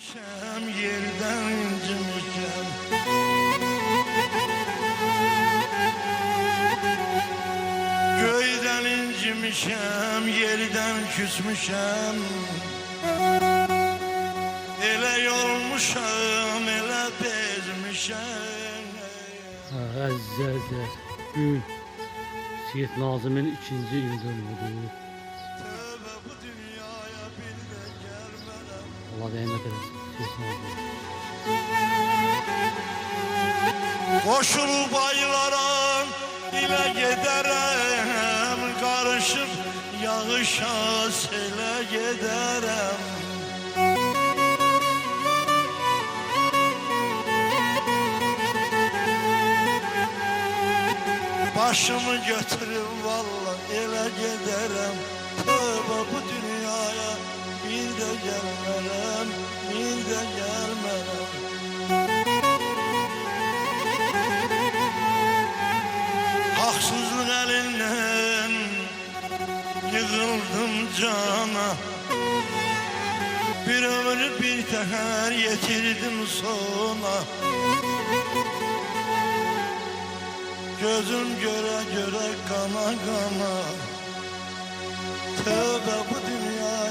incimişem, yerden incimişem. Göyden incimişem, yerden küsmüşem. Ele yormuşam, ele bezmişem. Əzizlər, bugün Seyid Nazımın ikinci il dönümüdür. Tövbe bu dünyaya bir de gelmeden. Allah rəhmət eləsin Seyid Nazım. Koşulup aylara ile giderem, karışıp yağışa sele giderem. Başımı götürüp vallahi ele giderem. Tövbe bu dünyaya bir de gelmerem, bir de gelmerem. Haksızlık elinden yıkıldım cana. Bir ömür bir teher yetirdim sona. Gözüm göre göre kana kana. Tövbe bu dünya